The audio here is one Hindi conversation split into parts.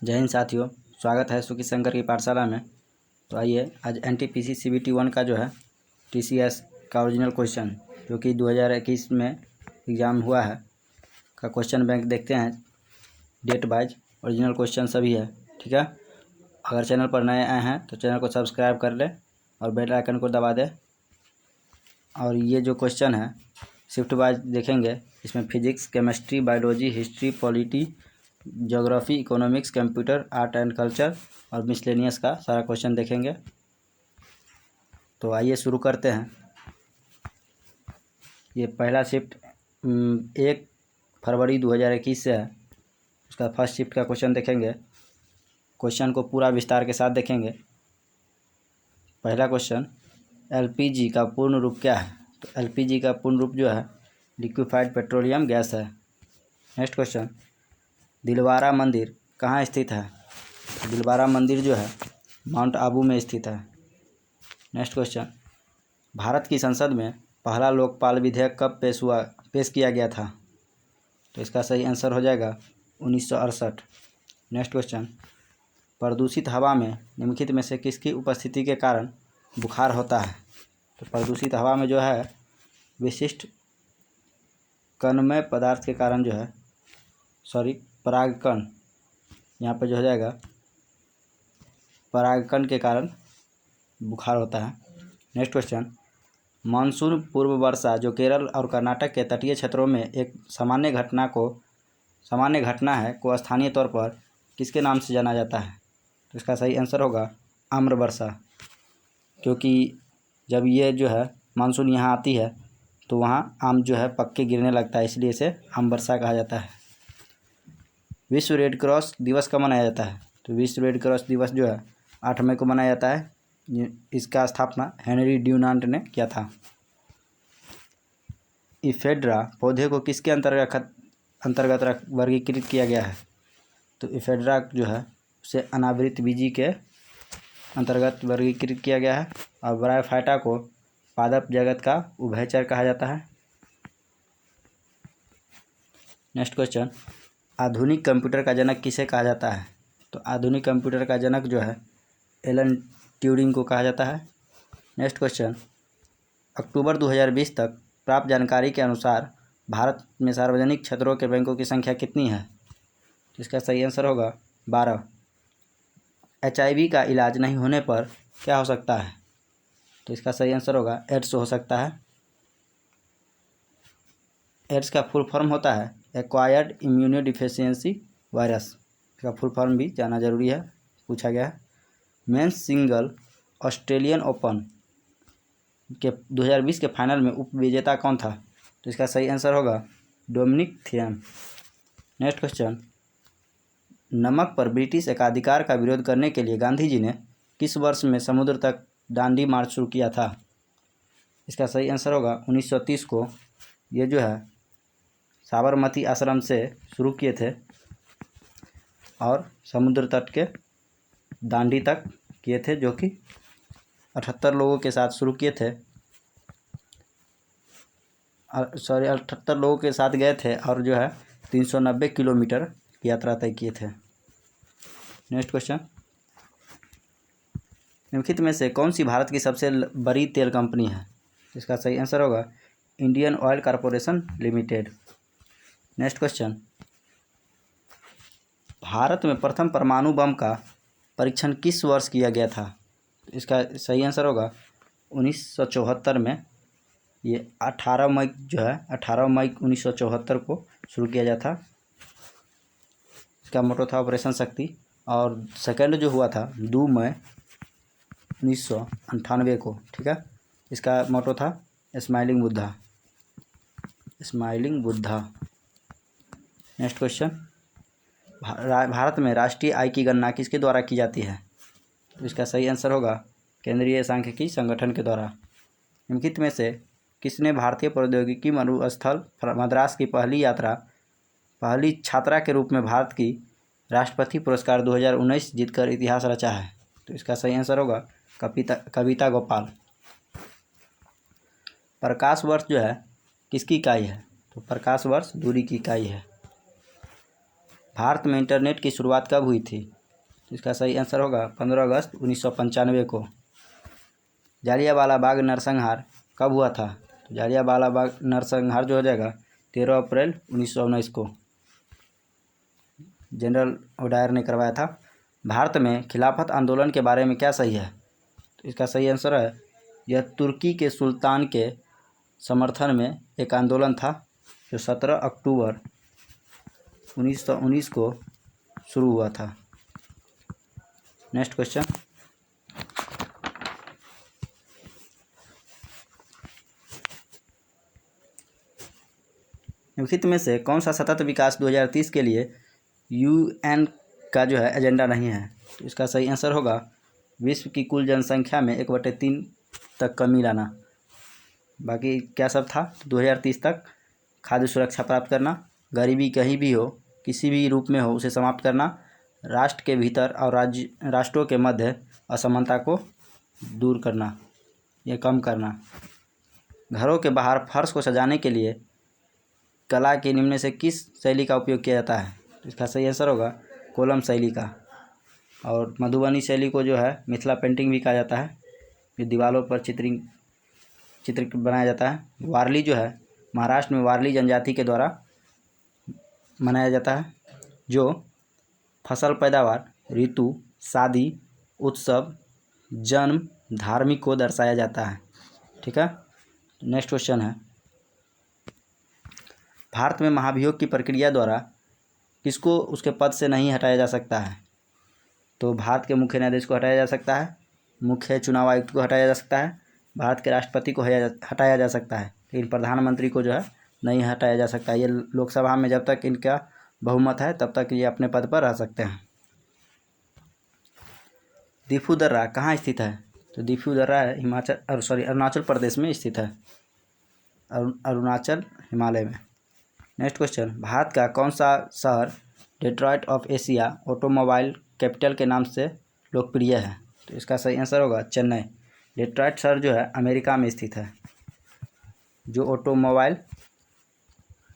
जय हिंद साथियों, स्वागत है सुखी शंकर की पाठशाला में। तो आइए आज NTPC CBT 1 का जो है TCS का ओरिजिनल क्वेश्चन जो कि 2021 में एग्ज़ाम हुआ है का क्वेश्चन बैंक देखते हैं। डेट वाइज ओरिजिनल क्वेश्चन सभी है, ठीक है। अगर चैनल पर नए आए हैं तो चैनल को सब्सक्राइब कर ले और बेल आइकन को दबा दे। और ये जो क्वेश्चन है शिफ्ट वाइज देखेंगे। इसमें physics, chemistry, biology, history, polity, geography, economics, computer, art and culture और मिसलेनियस का सारा क्वेश्चन देखेंगे। तो आइए शुरू करते हैं। ये पहला शिफ्ट 1 फरवरी 2021 से है। उसका फर्स्ट शिफ्ट का क्वेश्चन देखेंगे। क्वेश्चन को पूरा विस्तार के साथ देखेंगे। पहला क्वेश्चन, LPG का पूर्ण रूप क्या है? तो LPG का पूर्ण रूप जो है लिक्विफाइड पेट्रोलियम गैस है। नेक्स्ट क्वेश्चन, दिलवारा मंदिर कहाँ स्थित है? दिलवारा मंदिर जो है माउंट आबू में स्थित है। नेक्स्ट क्वेश्चन, भारत की संसद में पहला लोकपाल विधेयक कब पेश किया गया था? तो इसका सही आंसर हो जाएगा 1968। नेक्स्ट क्वेश्चन, प्रदूषित हवा में निम्नलिखित में से किसकी उपस्थिति के कारण बुखार होता है? तो प्रदूषित हवा में जो है विशिष्ट कणमय पदार्थ के कारण जो है परागकण, यहाँ पर जो हो जाएगा परागकण के कारण बुखार होता है। नेक्स्ट क्वेश्चन, मानसून पूर्व वर्षा जो केरल और कर्नाटक के तटीय क्षेत्रों में एक सामान्य घटना है को स्थानीय तौर पर किसके नाम से जाना जाता है? तो इसका सही आंसर होगा आम्र वर्षा, क्योंकि जब ये जो है मानसून यहाँ आती है तो वहाँ आम जो है पक्के गिरने लगता है, इसलिए इसे आम्र वर्षा कहा जाता है। विश्व रेड क्रॉस दिवस कब मनाया जाता है? तो विश्व रेड क्रॉस दिवस जो है 8 मई को मनाया जाता है। इसका स्थापना हेनरी ड्यूनांट ने किया था। इफेड्रा पौधे को किसके अंतर्गत वर्गीकृत किया गया है? तो इफेड्रा जो है उसे अनावृत बीजी के अंतर्गत वर्गीकृत किया गया है। और ब्रायोफाइटा को पादप जगत का उभयचर कहा जाता है। नेक्स्ट क्वेश्चन, आधुनिक कंप्यूटर का जनक किसे कहा जाता है? तो आधुनिक कंप्यूटर का जनक जो है एलन ट्यूरिंग को कहा जाता है। नेक्स्ट क्वेश्चन, अक्टूबर 2020 तक प्राप्त जानकारी के अनुसार भारत में सार्वजनिक क्षेत्रों के बैंकों की संख्या कितनी है? इसका सही आंसर होगा 12। HIV का इलाज नहीं होने पर क्या हो सकता है? तो इसका सही आंसर होगा एड्स हो सकता है। एड्स का फुल फॉर्म होता है एक्वायर्ड इम्यूनोडिफिशियेंसी वायरस। इसका फुल फॉर्म भी जानना जरूरी है, पूछा गया है। मेंस सिंगल ऑस्ट्रेलियन ओपन के 2020 के फाइनल में उपविजेता कौन था? तो इसका सही आंसर होगा डोमिनिक थिएम। नेक्स्ट क्वेश्चन, नमक पर ब्रिटिश एकाधिकार का विरोध करने के लिए गांधी जी ने किस वर्ष में समुद्र तक दांडी मार्च शुरू किया था? इसका सही आंसर होगा 1930 को। ये जो है साबरमती आश्रम से शुरू किए थे और समुद्र तट के दांडी तक किए थे, जो कि 78 लोगों के साथ शुरू किए थे। 78 लोगों के साथ गए थे और जो है 390 किलोमीटर की यात्रा तय किए थे। नेक्स्ट क्वेश्चन, निम्नलिखित में से कौन सी भारत की सबसे बड़ी तेल कंपनी है? इसका सही आंसर होगा Indian oil corporation limited. Next question, Bharat में प्रथम परमाणु बम का परीक्षण किस वर्ष किया गया था? इसका सही आंसर होगा 1974 में। ये 18 मई जो है 18 मई 1974 को शुरू किया गया था। इसका मोटो था ऑपरेशन शक्ति। और सेकंड जो हुआ था 2 मई 1998 को, ठीक है। इसका मोटो था smiling Buddha. Next question, Bharat में राष्ट्रीय आय की गणना किसके द्वारा की जाती है? तो इसका सही आंसर होगा केंद्रीय सांख्यिकी संगठन के द्वारा। निम्नलिखित में से किसने भारतीय प्रौद्योगिकी मरुस्थल मद्रास की पहली छात्रा के रूप में भारत की राष्ट्रपति पुरस्कार 2019 जीतकर इतिहास रचा है? तो इसका सही आंसर होगा कविता गोपाल। प्रकाश वर्ष जो है किसकी इकाई है? तो प्रकाश वर्ष दूरी की इकाई है। भारत में इंटरनेट की शुरुआत कब हुई थी? इसका सही आंसर होगा 15 अगस्त 1995 को। जालियांवाला बाग नरसंहार कब हुआ था? तो जालियांवाला बाग नरसंहार जो हो जाएगा 13 अप्रैल 1919 को। जनरल ओडायर ने करवाया था। भारत में खिलाफत आंदोलन के बारे में क्या सही है? तो इसका सही आंसर है यह तुर्की के सुल्तान के समर्थन में एक आंदोलन था जो 17 अक्टूबर 1919 को शुरू हुआ था। नेक्स्ट क्वेश्चन, निम्नलिखित में से कौन सा सतत विकास 2030 के लिए यूएन का जो है एजेंडा नहीं है? तो इसका सही आंसर होगा विश्व की कुल जनसंख्या में 1/3 तक कमी लाना। बाकी क्या सब था? 2030 तक खाद्य सुरक्षा प्राप्त करना, गरीबी कहीं भी हो किसी भी रूप में हो उसे समाप्त करना, राष्ट्र के भीतर और राष्ट्रों के मध्य असमानता को दूर करना या कम करना, घरों के बाहर फर्श को सजाने के लिए कला की निम्न से किस शैली का उपयोग किया जाता है? तो इसका सही आंसर होगा कोलम शैली का। और मधुबनी शैली को जो है मिथिला पेंटिंग भी कहा जाता है, जो दीवारों पर चित्र बनाया जाता है। वारली जो है महाराष्ट्र में वारली जनजाति के द्वारा मनाया जाता है, जो फसल पैदावार, ऋतु, शादी, उत्सव, जन्म, धार्मिक को दर्शाया जाता है। ठीक है, नेक्स्ट क्वेश्चन है, भारत में महाभियोग की प्रक्रिया द्वारा किसको उसके पद से नहीं हटाया जा सकता है? तो भारत के मुख्य न्यायाधीश को हटाया जा सकता है, मुख्य चुनाव आयुक्त को हटाया जा सकता है, भारत के राष्ट्रपति को हटाया जा सकता है, लेकिन प्रधानमंत्री को जो है नहीं हटाया जा सकता। ये लोकसभा में जब तक इनका बहुमत है तब तक ये अपने पद पर रह सकते हैं। दिफू दर्रा कहाँ स्थित है? तो दिफू दर्रा है अरुणाचल प्रदेश में स्थित है, अरुणाचल हिमालय में। नेक्स्ट क्वेश्चन, भारत का कौन सा शहर Detroit of Asia automobile capital के नाम से लोकप्रिय है? तो इसका सही आंसर होगा चेन्नई। डेट्रॉइट शहर जो है अमेरिका में स्थित है, जो ऑटोमोबाइल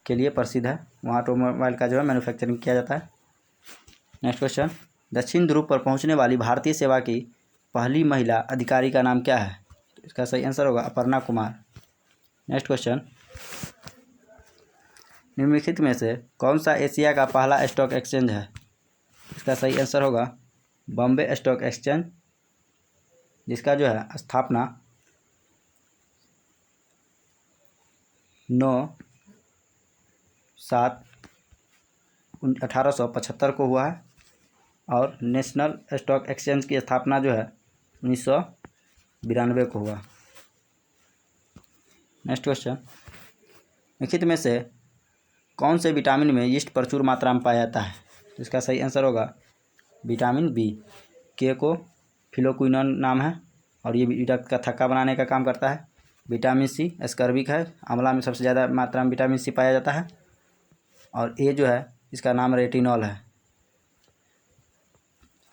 के लिए प्रसिद्ध है। वहाँ ऑटोमोबाइल का जो है मैन्युफैक्चरिंग किया जाता है। नेक्स्ट क्वेश्चन, दक्षिण ध्रुव पर पहुँचने वाली भारतीय सेवा की पहली महिला अधिकारी का नाम क्या है? तो इसका सही आंसर होगा अपर्णा कुमार। नेक्स्ट क्वेश्चन, निम्नलिखित में से कौन सा एशिया का पहला स्टॉक एक्सचेंज है? इसका सही आंसर होगा बॉम्बे स्टॉक एक्सचेंज, जिसका जो है स्थापना 9/7/1875 को हुआ है, और नेशनल स्टॉक एक्सचेंज की स्थापना जो है 1992 को हुआ। नेक्स्ट क्वेश्चन, निम्नलिखित में से कौन से विटामिन में यीस्ट प्रचुर मात्रा में पाया जाता है? तो इसका सही आंसर होगा विटामिन बी। के को फिलोक्विनोन नाम है और ये रक्त का थक्का बनाने का काम करता है। विटामिन सी एस्कर्बिक है, आंवला में सबसे ज़्यादा मात्रा में विटामिन सी पाया जाता है। और ए जो है इसका नाम रेटिनॉल है।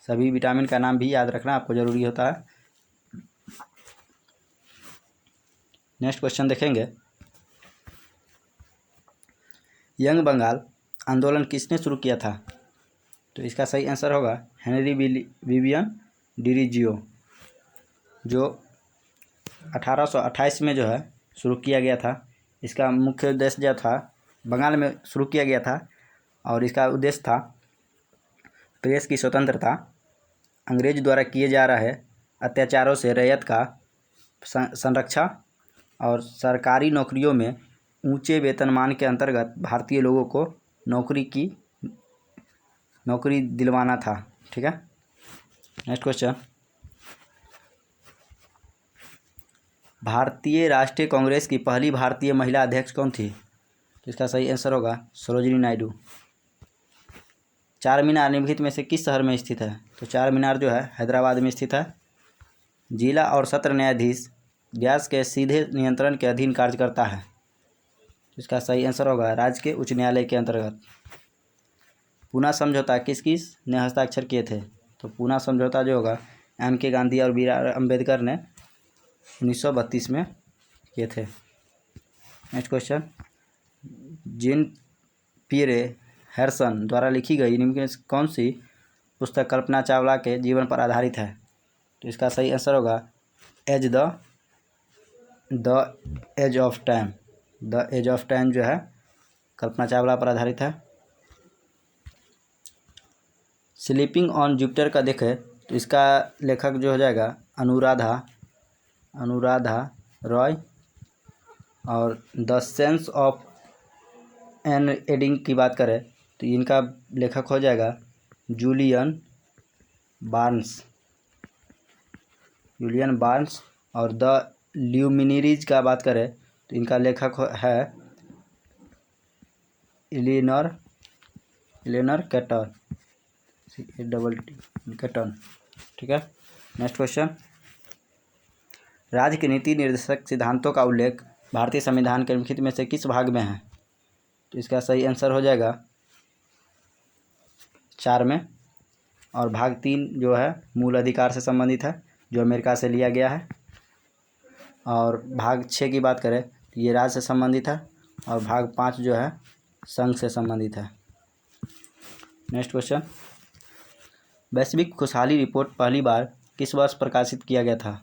सभी विटामिन का नाम भी याद रखना आपको ज़रूरी होता है। नेक्स्ट क्वेश्चन देखेंगे, यंग बंगाल आंदोलन किसने शुरू किया था? तो इसका सही आंसर होगा हेनरी विवियन डिरीजियो, जो 1828 में जो है शुरू किया गया था। इसका मुख्य उद्देश्य जो था बंगाल में शुरू किया गया था, और इसका उद्देश्य था प्रेस की स्वतंत्रता, अंग्रेज द्वारा किए जा रहे अत्याचारों से रैयत का संरक्षा, और सरकारी नौकरियों में ऊंचे वेतनमान के अंतर्गत भारतीय लोगों को नौकरी दिलवाना था। ठीक है, नेक्स्ट क्वेश्चन, भारतीय राष्ट्रीय कांग्रेस की पहली भारतीय महिला अध्यक्ष कौन थी? तो इसका सही आंसर होगा सरोजिनी नायडू। चार मीनार निम्नलिखित में से किस शहर में स्थित है? तो चार मीनार जो है हैदराबाद में स्थित है। जिला और सत्र न्यायाधीश व्यास के सीधे नियंत्रण के अधीन कार्य करता है। इसका सही आंसर होगा राज्य के उच्च न्यायालय के अंतर्गत। पूना समझौता किस किस ने हस्ताक्षर किए थे? तो पूना समझौता जो होगा M.K. गांधी और बी.आर. अम्बेडकर ने 1932 में किए थे। नेक्स्ट क्वेश्चन, जीन पियरे हैरसन द्वारा लिखी गई निम्न में कौन सी पुस्तक कल्पना चावला के जीवन पर आधारित है? तो इसका सही आंसर होगा the age of time. The age of time जो है कल्पना चावला पर आधारित है। स्लीपिंग ऑन जुपिटर का देखें तो इसका लेखक जो हो जाएगा अनुराधा रॉय। और the sense of an ending की बात करें तो इनका लेखक हो जाएगा जूलियन बार्न्स। और द ल्यूमिनरीज का बात करें तो इनका लेखक है इलिनोर कैटन। ठीक है। नेक्स्ट क्वेश्चन, राज्य के नीति निर्देशक सिद्धांतों का उल्लेख भारतीय संविधान के निम्नलिखित में से किस भाग में है? तो इसका सही आंसर हो जाएगा 4 में। और भाग 3 जो है मूल अधिकार से संबंधित है, जो अमेरिका से लिया गया है। और भाग 6 की बात करें तो ये राज्य से संबंधित है। और भाग 5 जो है संघ से संबंधित है। नेक्स्ट क्वेश्चन, वैश्विक खुशहाली रिपोर्ट पहली बार किस वर्ष प्रकाशित किया गया था?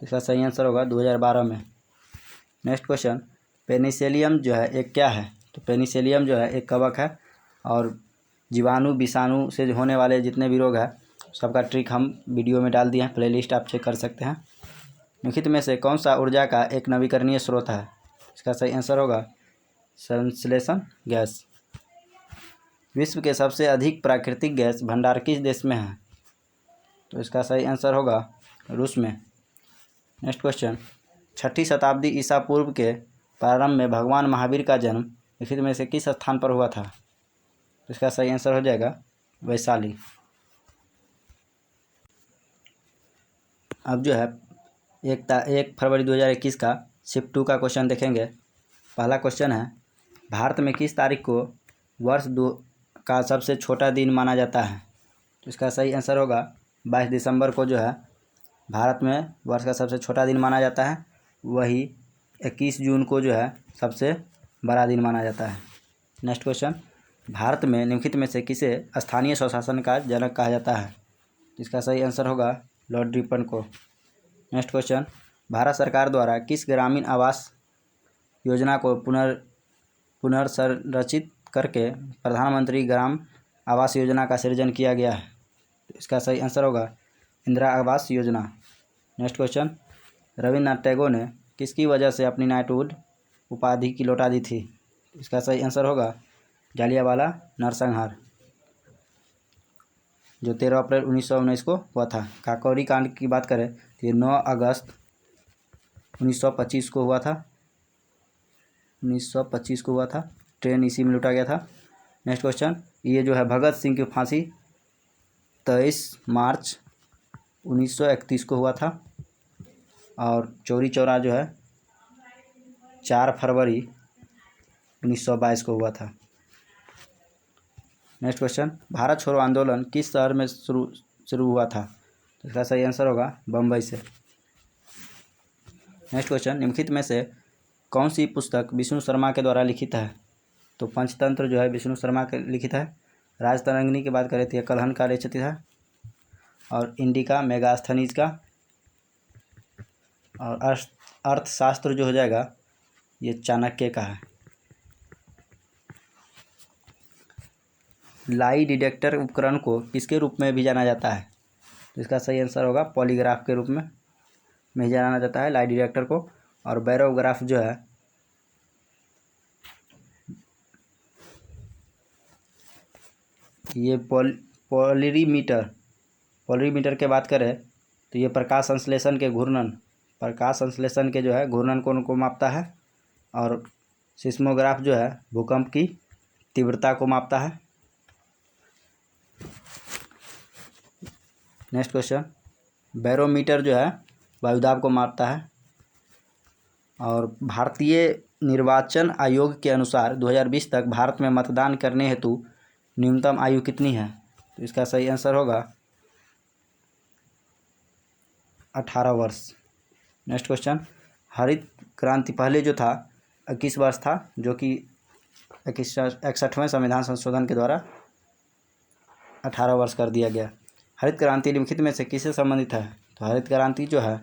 इसका सही आंसर होगा 2012 में। नेक्स्ट क्वेश्चन, पेनिसिलियम जो है एक क्या है? तो पेनिसिलियम जो है एक कवक है और जीवाणु विषाणु से होने वाले जितने भी रोग हैं सबका ट्रिक हम वीडियो में डाल दिए हैं, प्लेलिस्ट आप चेक कर सकते हैं। निम्नलिखित में से कौन सा ऊर्जा का एक नवीकरणीय स्रोत है? इसका सही आंसर होगा संश्लेषण गैस। विश्व के सबसे अधिक प्राकृतिक गैस भंडार किस देश में है? तो इसका सही आंसर होगा रूस में। नेक्स्ट क्वेश्चन, 6ठी शताब्दी ईसा पूर्व के प्रारंभ में भगवान महावीर का जन्म निम्नलिखित में से किस स्थान पर हुआ था? तो इसका सही आंसर हो जाएगा वैशाली। अब जो है 1 फरवरी 2021 का शिफ्ट 2 का क्वेश्चन देखेंगे। पहला क्वेश्चन है, भारत में किस तारीख को वर्ष 2 का सबसे छोटा दिन माना जाता है? तो इसका सही आंसर होगा 22 दिसंबर को जो है भारत में वर्ष का सबसे छोटा दिन माना जाता है। वही 21 जून को जो है सबसे बड़ा दिन माना जाता है। नेक्स्ट क्वेश्चन, भारत में निम्नलिखित में से किसे स्थानीय स्वशासन का जनक कहा जाता है? इसका सही आंसर होगा लॉर्ड रिपन को। नेक्स्ट क्वेश्चन, भारत सरकार द्वारा किस ग्रामीण आवास योजना को पुनर्संरचित करके प्रधानमंत्री ग्राम आवास योजना का सृजन किया गया है? इसका सही आंसर होगा इंदिरा आवास योजना। नेक्स्ट क्वेश्चन, रविन्द्रनाथ टैगोर ने किसकी वजह से अपनी नाइटहुड उपाधि की लौटा दी थी? इसका सही आंसर होगा जालियांवाला नरसंहार, जो 13 अप्रैल 1919 को हुआ था। काकोरी कांड की बात करें तो ये 9 अगस्त 1925 को हुआ था। 1925 को हुआ था। ट्रेन इसी में लूटा गया था। नेक्स्ट क्वेश्चन, ये जो है भगत सिंह की फांसी 23 मार्च 1931 को हुआ था। और चौरी चौरा जो है 4 फरवरी 1922 को हुआ था। नेक्स्ट क्वेश्चन, भारत छोड़ो आंदोलन किस शहर में शुरू हुआ था? तो इसका सही आंसर होगा बम्बई से। नेक्स्ट क्वेश्चन, निम्नलिखित में से कौन सी पुस्तक विष्णु शर्मा के द्वारा लिखित है? तो पंचतंत्र जो है विष्णु शर्मा के लिखित है। राजतरंगिणी की बात करें तो ये कल्हण का रचित है। और इंडिका मेगास्थनीज का। और अर्थशास्त्र जो हो जाएगा ये चाणक्य का है। लाई डिटेक्टर उपकरण को किसके रूप में भी जाना जाता है? तो इसका सही आंसर होगा पॉलीग्राफ के रूप में जाना जाता है लाई डिटेक्टर को। और बैरोग्राफ जो है ये पोलरीमीटर के बात करें तो ये प्रकाश संश्लेषण के जो है घूर्णन कोण को मापता है। और सिस्मोग्राफ जो है भूकंप की तीव्रता को मापता है। नेक्स्ट क्वेश्चन, बैरोमीटर जो है वायुदाब को मापता है। और भारतीय निर्वाचन आयोग के अनुसार 2020 तक भारत में मतदान करने हेतु न्यूनतम आयु कितनी है? तो इसका सही आंसर होगा 18 वर्ष। नेक्स्ट क्वेश्चन, हरित क्रांति पहले जो था 21 वर्ष था, जो कि 61वें संविधान संशोधन के द्वारा 18 वर्ष कर दिया गया। हरित क्रांति निम्नलिखित में से किससे संबंधित है? तो हरित क्रांति जो है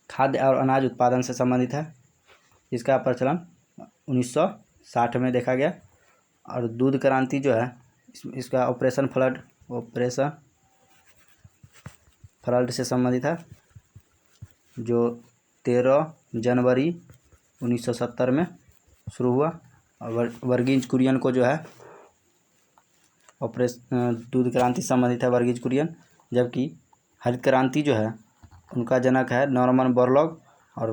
खाद्य और अनाज उत्पादन से संबंधित है। इसका प्रचलन 1960 में देखा गया। और दूध क्रांति जो है इसका ऑपरेशन फ्लड से संबंधित है, जो 13 जनवरी 1970 में शुरू हुआ। और वर्गीज कुरियन को जो है दूध क्रांति संबंधित है, वर्गीज कुरियन। जबकि हरित क्रांति जो है उनका जनक है नॉर्मन बोरलॉग। और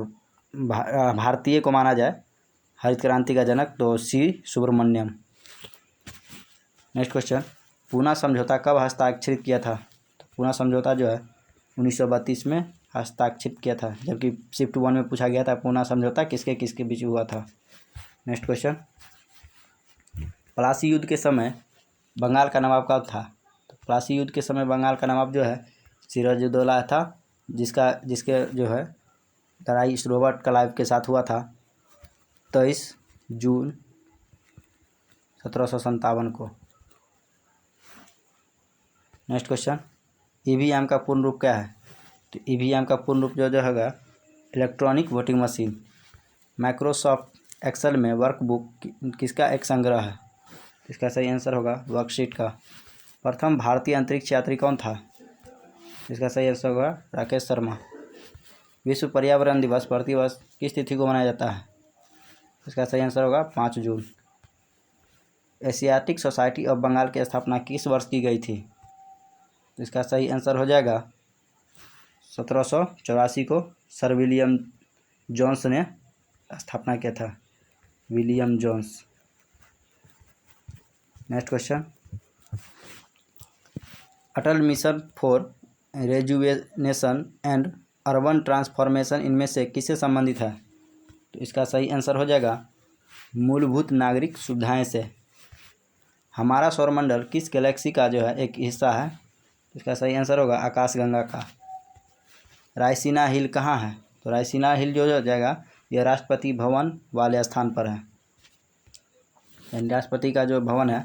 भारतीय को माना जाए हरित क्रांति का जनक तो सी सुब्रमण्यम। नेक्स्ट क्वेश्चन, पूना समझौता कब हस्ताक्षरित किया था? तो पूना समझौता जो है 1932 में हस्ताक्षरित किया था। जबकि शिफ्ट 1 में पूछा गया था पूना समझौता किसके किसके बीच हुआ था। नेक्स्ट क्वेश्चन, प्लासी युद्ध के समय बंगाल का नवाब कब था? तो प्लासी युद्ध के समय बंगाल का नवाब जो है सिराजुद्दौला था, जिसके जो है लड़ाई रॉबर्ट क्लाइव के साथ हुआ था 23 जून 1757 को। नेक्स्ट क्वेश्चन, ईवीएम का पूर्ण रूप क्या है? तो ईवीएम का पूर्ण रूप जो होगा electronic voting machine. Microsoft Excel में वर्कबुक किसका एक संग्रह है? इसका सही आंसर होगा वर्कशीट का। प्रथम भारतीय अंतरिक्ष यात्री कौन था? इसका सही आंसर होगा राकेश शर्मा। विश्व पर्यावरण दिवस प्रतिवर्ष किस तिथि को मनाया जाता है? इसका सही आंसर होगा 5 जून। एशियाटिक सोसाइटी ऑफ बंगाल की स्थापना किस वर्ष की गई थी? इसका सही आंसर हो जाएगा 1784 को सर विलियम जोन्स ने स्थापना किया था, William Jones. Next question, Atal mission for rejuvenation and urban transformation इनमें से किससे संबंधित है? तो इसका सही आंसर हो जाएगा मूलभूत नागरिक सुविधाएं से। हमारा सौरमंडल किस गैलेक्सी का जो है एक हिस्सा है? इसका सही आंसर होगा आकाशगंगा का। रायसीना हिल कहाँ है? तो रायसीना हिल जो हो जाएगा यह राष्ट्रपति भवन वाले स्थान पर है, यानी राष्ट्रपति का जो भवन है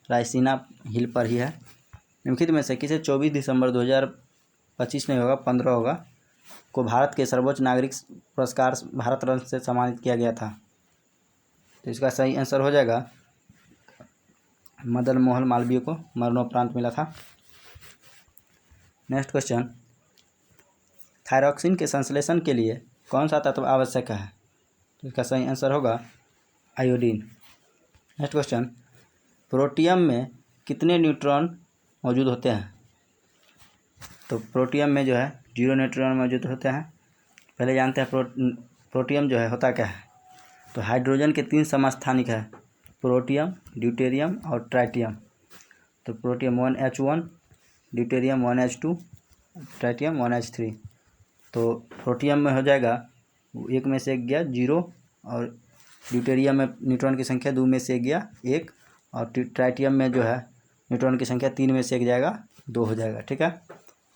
रायसीना हिल पर ही है। निम्नलिखित में से किसे 24 दिसंबर 2025 नहीं होगा 15 होगा को भारत के सर्वोच्च नागरिक पुरस्कार भारत रत्न से सम्मानित किया गया था? तो इसका सही आंसर हो जाएगा मदन मोहन मालवीय को मरणोपरांत मिला था। नेक्स्ट क्वेश्चन, थायरॉक्सिन के संश्लेषण के लिए कौन सा तत्व आवश्यक है? तो इसका सही आंसर होगा आयोडीन। नेक्स्ट क्वेश्चन, प्रोटियम में कितने न्यूट्रॉन मौजूद होते हैं? तो प्रोटियम में जो है 0 न्यूट्रॉन मौजूद होते हैं। पहले जानते हैं प्रोटियम जो है होता क्या है। तो हाइड्रोजन के 3 समस्थानिक है, प्रोटियम, ड्यूटेरियम और ट्राइटियम। तो protium 1H1, deuterium 1H2, tritium 1H3। तो प्रोटियम में हो जाएगा एक में से एक गया 0, और ड्यूटेरियम में न्यूट्रॉन की संख्या 2 में से एक गया 1, और ट्राइटियम में जो है न्यूट्रॉन की संख्या 3 में से एक जाएगा 2 हो जाएगा। ठीक है,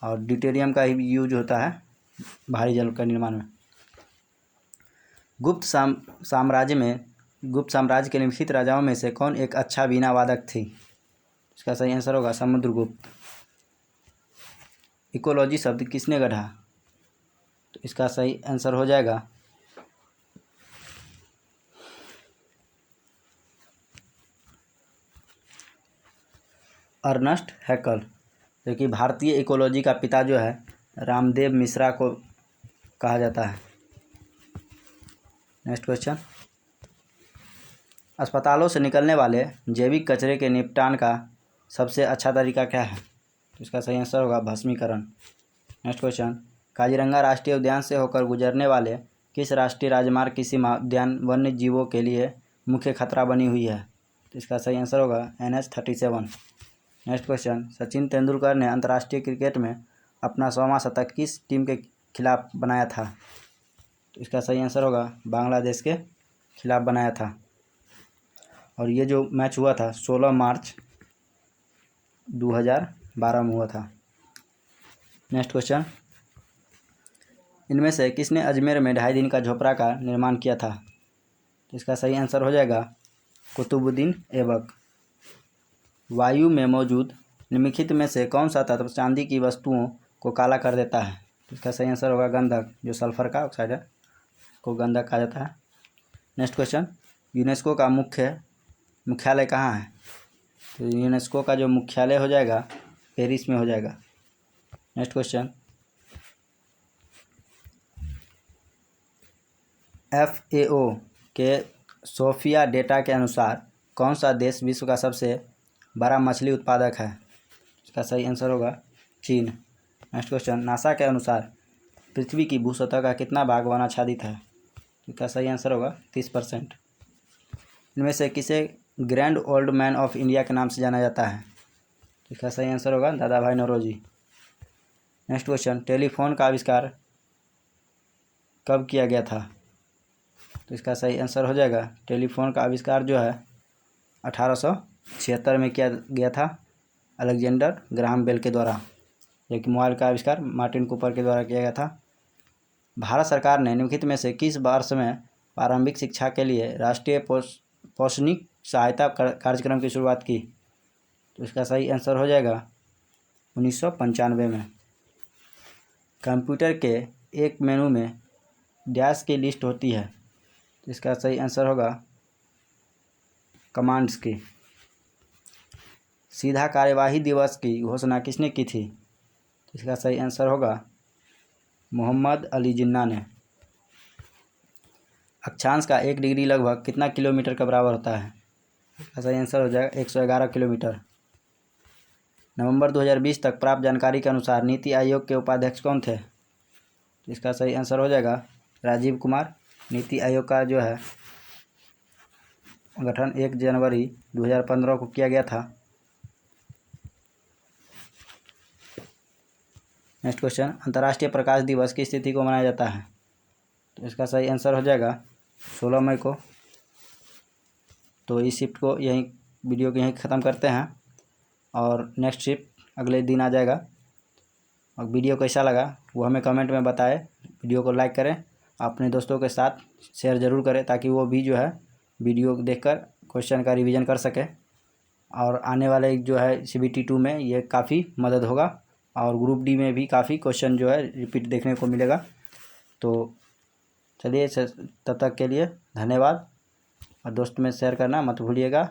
और ड्यूटेरियम का ही यूज होता है भारी जल का निर्माण में। गुप्त साम्राज्य के निम्नलिखित राजाओं में से कौन एक अच्छा वीणा वादक थी? इसका सही आंसर होगा समुद्रगुप्त। इकोलॉजी शब्द किसने गढ़ा? तो इसका सही आंसर हो जाएगा अर्नस्ट हैकल, जो कि भारतीय इकोलॉजी का पिता जो है रामदेव मिश्रा को कहा जाता है। नेक्स्ट क्वेश्चन, अस्पतालों से निकलने वाले जैविक कचरे के निपटान का सबसे अच्छा तरीका क्या है? तो इसका सही आंसर होगा भस्मीकरण। नेक्स्ट क्वेश्चन, काजीरंगा राष्ट्रीय उद्यान से होकर गुजरने वाले किस राष्ट्रीय राजमार्ग की सीमा उद्यान वन्य जीवों के लिए मुख्य खतरा बनी हुई है? तो इसका सही आंसर होगा NH-37। Next question, Sachin Tendulkar ने अंतर्राष्ट्रीय क्रिकेट में अपना 100वां शतक किस टीम के खिलाफ बनाया था? तो इसका सही आंसर होगा बांग्लादेश के खिलाफ बनाया था, और ये जो मैच हुआ था 16 मार्च 2012 में हुआ था। नेक्स्ट क्वेश्चन, इनमें से किसने अजमेर में 2.5 दिन का झोपड़ा का निर्माण किया था? तो इसका सही आंसर हो जाएगा कुतुबुद्दीन ऐबक। वायु में मौजूद निम्नलिखित में से कौन सा तत्व चांदी की वस्तुओं को काला कर देता है? इसका सही आंसर होगा गंधक, जो सल्फर का ऑक्साइड है को गंधक कहा जाता है। नेक्स्ट क्वेश्चन, यूनेस्को का मुख्यालय कहाँ है? तो यूनेस्को का जो मुख्यालय हो जाएगा पेरिस में हो जाएगा। नेक्स्ट क्वेश्चन, FAO के सोफिया डेटा के अनुसार कौन सा देश विश्व का सबसे बड़ा मछली उत्पादक है? इसका सही आंसर होगा चीन। नेक्स्ट क्वेश्चन, नासा के अनुसार पृथ्वी की भूसतह का कितना भाग वन आच्छादित है? इसका सही आंसर होगा 30%। इनमें से किसे grand old man of India के नाम से जाना जाता है? इसका सही आंसर होगा दादा भाई नौरोजी। नेक्स्ट क्वेश्चन, टेलीफोन का आविष्कार कब किया गया था? तो इसका सही आंसर हो जाएगा टेलीफोन का आविष्कार जो है 1876 में किया गया था अलेक्जेंडर ग्राहम बेल के द्वारा, जबकि मोबाइल का आविष्कार मार्टिन कूपर के द्वारा किया गया था। भारत सरकार ने निम्नलिखित में से किस वर्ष में प्रारंभिक शिक्षा के लिए राष्ट्रीय पौष्टिक सहायता कार्यक्रम की शुरुआत की? तो इसका सही आंसर हो जाएगा 1995 में। कंप्यूटर के एक मेनू में डैश की लिस्ट होती है, तो इसका सही आंसर होगा कमांड्स की। सीधा कार्यवाही दिवस की घोषणा किसने की थी? तो इसका सही आंसर होगा मोहम्मद अली जिन्ना ने। अक्षांश का 1 डिग्री लगभग कितना किलोमीटर के बराबर होता है? इसका सही आंसर हो जाएगा 111 किलोमीटर। नवंबर 2020 तक प्राप्त जानकारी के अनुसार नीति आयोग के उपाध्यक्ष कौन थे? तो इसका सही आंसर हो जाएगा राजीव कुमार। नीति आयोग का जो है गठन 1 जनवरी 2015 को किया गया था। नेक्स्ट क्वेश्चन, अंतर्राष्ट्रीय प्रकाश दिवस किस तिथि को मनाया जाता है? तो इसका सही आंसर हो जाएगा 16 मई को। तो इस शिफ्ट को यहीं वीडियो को यहीं ख़त्म करते हैं और नेक्स्ट शिफ्ट अगले दिन आ जाएगा। और वीडियो कैसा लगा वो हमें कमेंट में बताएं। वीडियो को लाइक करें, अपने दोस्तों के साथ शेयर ज़रूर करें ताकि वो भी जो है वीडियो देखकर क्वेश्चन का रिवीजन कर सके। और आने वाले जो है CBT 2 में ये काफ़ी मदद होगा और ग्रुप D में भी काफ़ी क्वेश्चन जो है रिपीट देखने को मिलेगा। तो चलिए तब तक के लिए धन्यवाद और दोस्त में शेयर करना मत भूलिएगा।